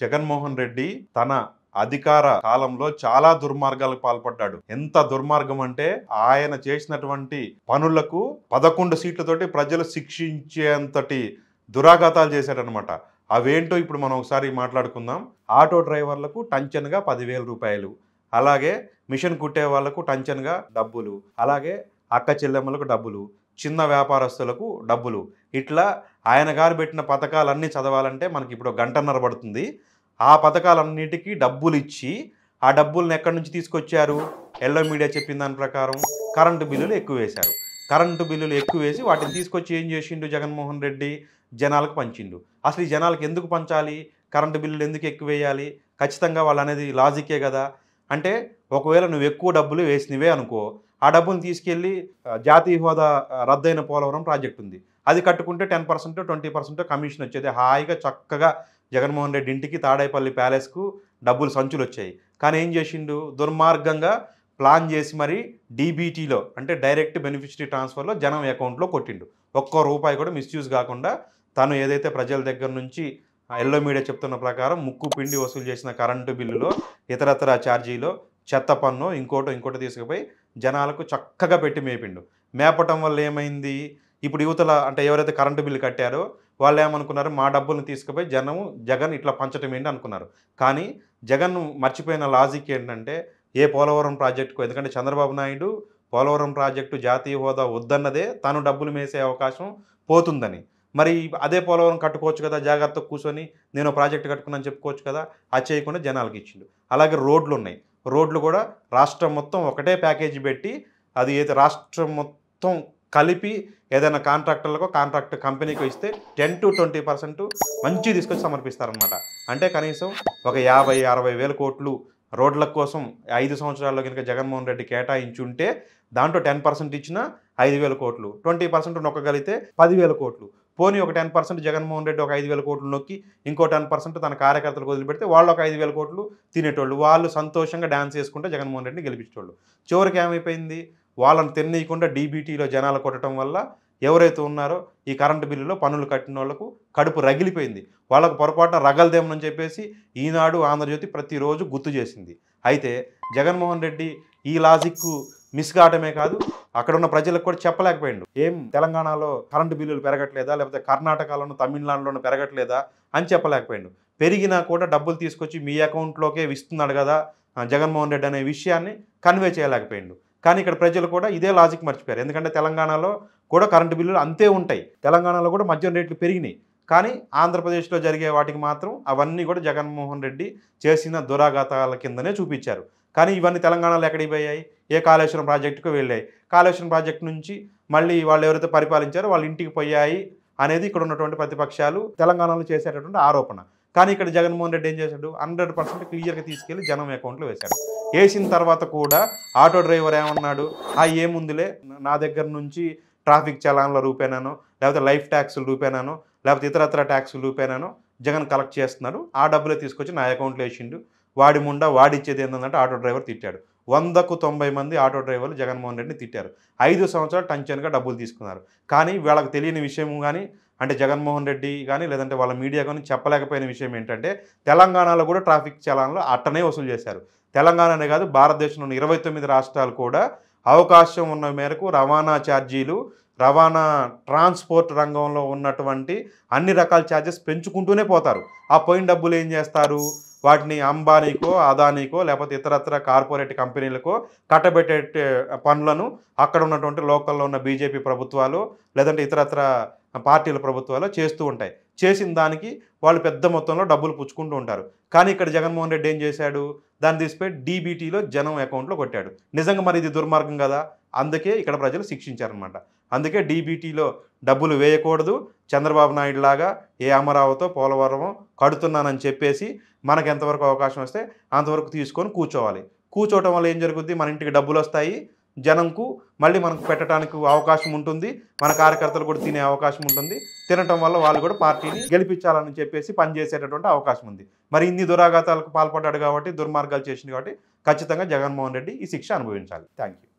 జగన్మోహన్ రెడ్డి తన అధికార కాలంలో చాలా దుర్మార్గాలకు పాల్పడ్డాడు. ఎంత దుర్మార్గం అంటే ఆయన చేసినటువంటి పనులకు 11 సీట్లతోటి ప్రజలు శిక్షించేంతటి దురాఘాతాలు చేశాడనమాట. అవేంటో ఇప్పుడు మనం ఒకసారి మాట్లాడుకుందాం. ఆటో డ్రైవర్లకు టంచన్గా 10,000 రూపాయలు, అలాగే మిషన్ కుట్టే వాళ్లకు టంచన్గా డబ్బులు, అలాగే అక్క చెల్లెమ్మలకు డబ్బులు, చిన్న వ్యాపారస్తులకు డబ్బులు. ఇట్లా ఆయన గారు పెట్టిన పథకాలన్నీ చదవాలంటే మనకి ఇప్పుడు గంటన్నర పడుతుంది. ఆ పథకాలన్నిటికీ డబ్బులు ఇచ్చి ఆ డబ్బులను ఎక్కడి నుంచి తీసుకొచ్చారు? ఎల్లో మీడియా చెప్పిన దాని ప్రకారం కరెంటు బిల్లులు ఎక్కువ వేశారు. కరెంటు బిల్లులు ఎక్కువ వేసి వాటిని తీసుకొచ్చి ఏం చేసిండు జగన్మోహన్ రెడ్డి? జనాలకు పంచిండు. అసలు ఈ జనాలకు ఎందుకు పంచాలి? కరెంటు బిల్లులు ఎందుకు ఎక్కువ వేయాలి? ఖచ్చితంగా వాళ్ళు అనేది లాజికే కదా. అంటే ఒకవేళ నువ్వు ఎక్కువ డబ్బులు వేసినవే అనుకో, ఆ డబ్బులు తీసుకెళ్ళి జాతీయ హోదా రద్దయిన పోలవరం ప్రాజెక్ట్ ఉంది, అది కట్టుకుంటే 10% 20% కమిషన్ వచ్చేది. హాయిగా చక్కగా జగన్మోహన్ రెడ్డి ఇంటికి తాడేపల్లి ప్యాలెస్కు డబ్బులు సంచులు వచ్చాయి. కానీ ఏం చేసిండు? దుర్మార్గంగా ప్లాన్ చేసి మరి డీబీటీలో అంటే డైరెక్ట్ బెనిఫిషరీ ట్రాన్స్ఫర్లో జనం అకౌంట్లో కొట్టిండు. ఒక్క రూపాయి కూడా మిస్యూజ్ కాకుండా తను ఏదైతే ప్రజల దగ్గర నుంచి ఎల్లో మీడియా చెప్తున్న ప్రకారం ముక్కు పిండి వసూలు చేసిన కరెంటు బిల్లులో, ఇతరత్ర ఛార్జీలో, చెత్త పన్ను ఇంకోటి తీసుకుపోయి జనాలకు చక్కగా పెట్టి మేపిండు. మేపటం వల్ల ఏమైంది? ఇప్పుడు యువతల అంటే ఎవరైతే కరెంటు బిల్లు కట్టారో వాళ్ళు ఏమనుకున్నారు? మా డబ్బులను తీసుకుపోయి జగన్ ఇట్లా పంచటం ఏంటి అనుకున్నారు. కానీ జగన్ మర్చిపోయిన లాజిక్ ఏంటంటే ఏ పోలవరం ప్రాజెక్టుకు, ఎందుకంటే చంద్రబాబు నాయుడు పోలవరం ప్రాజెక్టు జాతీయ హోదా వద్దన్నదే తను డబ్బులు మేసే అవకాశం పోతుందని. మరి అదే పోలవరం కట్టుకోవచ్చు కదా, జాగ్రత్తగా కూర్చొని నేను ప్రాజెక్టు కట్టుకున్నాను చెప్పుకోవచ్చు కదా. అది చేయకుండా జనాలకు ఇచ్చిండు. అలాగే రోడ్లు ఉన్నాయి. రోడ్లు కూడా రాష్ట్రం మొత్తం ఒకటే ప్యాకేజీ పెట్టి అది ఏదో రాష్ట్రం మొత్తం కలిపి ఏదైనా కాంట్రాక్టర్లకో కాంట్రాక్ట్ కంపెనీకో ఇస్తే 10 to 20% మంచి తీసుకొచ్చి సమర్పిస్తారనమాట. అంటే కనీసం ఒక 50-60 వేల కోట్లు రోడ్ల కోసం 5 సంవత్సరాల్లో కనుక జగన్మోహన్ రెడ్డి కేటాయించుంటే దాంట్లో 10% ఇచ్చినా 5,000 కోట్లు, 20% నొక్కగలిగితే 10,000 కోట్లు. పోనీ ఒక 10% జగన్మోహన్ రెడ్డి ఒక 5,000 కోట్లు నొక్కి ఇంకో 10% తన కార్యకర్తలకు వదిలిపెడితే వాళ్ళు ఒక 5,000 కోట్లు తినేటోళ్ళు. వాళ్ళు సంతోషంగా డ్యాన్స్ చేసుకుంటే జగన్మోహన్ రెడ్డిని గెలిపించేటోళ్ళు. చివరికి ఏమైపోయింది? వాళ్ళని తెన్నీయకుండా డీబీటీలో జనాలు కొట్టడం వల్ల ఎవరైతే ఉన్నారో ఈ కరెంటు బిల్లులో పన్నులు కట్టిన వాళ్ళకు కడుపు రగిలిపోయింది. వాళ్ళకు పొరపాటున రగలదేమని చెప్పేసి ఈనాడు, ఆంధ్రజ్యోతి ప్రతిరోజు గుర్తు చేసింది. అయితే జగన్మోహన్ రెడ్డి ఈ లాజిక్ మిస్ కావటమే కాదు, అక్కడ ఉన్న ప్రజలకు కూడా చెప్పలేకపోయిండు. ఏం తెలంగాణలో కరెంటు బిల్లులు పెరగట్లేదా, లేకపోతే కర్ణాటకలోను తమిళనాడులోనూ పెరగట్లేదా అని చెప్పలేకపోయిండు. పెరిగినా కూడా డబ్బులు తీసుకొచ్చి మీ అకౌంట్లోకే ఇస్తున్నాడు కదా జగన్మోహన్ రెడ్డి అనే విషయాన్ని కన్వే చేయలేకపోయిండు. కానీ ఇక్కడ ప్రజలు కూడా ఇదే లాజిక్ మర్చిపోయారు. ఎందుకంటే తెలంగాణలో కూడా కరెంటు బిల్లులు అంతే ఉంటాయి. తెలంగాణలో కూడా మద్యం రేట్లు పెరిగినాయి. కానీ ఆంధ్రప్రదేశ్లో జరిగే వాటికి మాత్రం అవన్నీ కూడా జగన్మోహన్ రెడ్డి చేసిన దురాఘాతాల కిందనే చూపించారు. కానీ ఇవన్నీ తెలంగాణలో ఎక్కడికి పోయాయి? ఏ కాళేశ్వరం ప్రాజెక్టుకు వెళ్ళాయి. కాళేశ్వరం ప్రాజెక్టు నుంచి మళ్ళీ వాళ్ళు ఎవరైతే పరిపాలించారో వాళ్ళ ఇంటికి పోయాయి అనేది ఇక్కడ ఉన్నటువంటి ప్రతిపక్షాలు తెలంగాణలో చేసేటటువంటి ఆరోపణ. కానీ ఇక్కడ జగన్మోహన్ రెడ్డి ఏం చేశాడు? 100% క్లియర్గా తీసుకెళ్లి జనం అకౌంట్లో వేశాడు. వేసిన తర్వాత కూడా ఆటో డ్రైవర్ ఏమన్నాడు? ఏముందిలే, నా దగ్గర నుంచి ట్రాఫిక్ చలాన్ల రూపేనానో, లేకపోతే లైఫ్ ట్యాక్సుల రూపేనానో, లేకపోతే ఇతరత్ర ట్యాక్సుల రూపేనానో జగన్ కలెక్ట్ చేస్తున్నాడు, ఆ డబ్బులే తీసుకొచ్చి నా అకౌంట్లో వేసిండు, వాడి ముండా వాడిచ్చేది ఏంటంటే ఆటో డ్రైవర్ తిట్టాడు. 100కు 90 మంది ఆటో డ్రైవర్లు జగన్మోహన్ రెడ్డిని తిట్టారు. 5 సంవత్సరాలు టంచన్గా డబ్బులు తీసుకున్నారు. కానీ వీళ్ళకి తెలియని విషయం కానీ, అంటే జగన్మోహన్ రెడ్డి కానీ లేదంటే వాళ్ళ మీడియా కానీ చెప్పలేకపోయిన విషయం ఏంటంటే తెలంగాణలో కూడా ట్రాఫిక్ చలాన్లు అట్టనే వసూలు చేశారు. తెలంగాణనే కాదు, భారతదేశంలోని 29 రాష్ట్రాలు కూడా అవకాశం ఉన్న మేరకు రవాణా ఛార్జీలు, రవాణా ట్రాన్స్పోర్ట్ రంగంలో ఉన్నటువంటి అన్ని రకాల ఛార్జెస్ పెంచుకుంటూనే పోతారు. ఆ పోయిన డబ్బులు ఏం చేస్తారు? వాటిని అంబానీకో, అదానీకో, లేకపోతే ఇతరత్ర కార్పొరేట్ కంపెనీలకో కట్టబెట్టే పనులను అక్కడ ఉన్నటువంటి లోకల్లో ఉన్న బీజేపీ ప్రభుత్వాలు లేదంటే ఇతరత్ర పార్టీల ప్రభుత్వాలు చేస్తూ ఉంటాయి. చేసిన దానికి వాళ్ళు పెద్ద మొత్తంలో డబ్బులు పుచ్చుకుంటూ ఉంటారు. కానీ ఇక్కడ జగన్మోహన్ రెడ్డి ఏం చేశాడు? దాన్ని తీసిపోయి డీబీటీలో జనం అకౌంట్లో కొట్టాడు. నిజంగా మరి ఇది దుర్మార్గం కదా. అందుకే ఇక్కడ ప్రజలు శిక్షించారనమాట. అందుకే డీబీటీలో డబ్బులు వేయకూడదు, చంద్రబాబు నాయుడు లాగా ఏ అమరావతో పోలవరమో కడుతున్నానని చెప్పేసి మనకు ఎంతవరకు అవకాశం వస్తే అంతవరకు తీసుకొని కూర్చోవాలి. కూర్చోవటం వల్ల ఏం జరుగుద్ది? మన ఇంటికి డబ్బులు వస్తాయి, జనంకు మళ్ళీ మనకు పెట్టడానికి అవకాశం ఉంటుంది, మన కార్యకర్తలు కూడా తినే అవకాశం ఉంటుంది. తినటం వల్ల వాళ్ళు కూడా పార్టీని గెలిపించాలని చెప్పేసి పనిచేసేటటువంటి అవకాశం ఉంది. మరి ఇన్ని దురాఘాతాలకు పాల్పడ్డాడు కాబట్టి, దుర్మార్గాలు చేసింది కాబట్టి ఖచ్చితంగా జగన్మోహన్ రెడ్డి ఈ శిక్ష అనుభవించాలి. Thank you.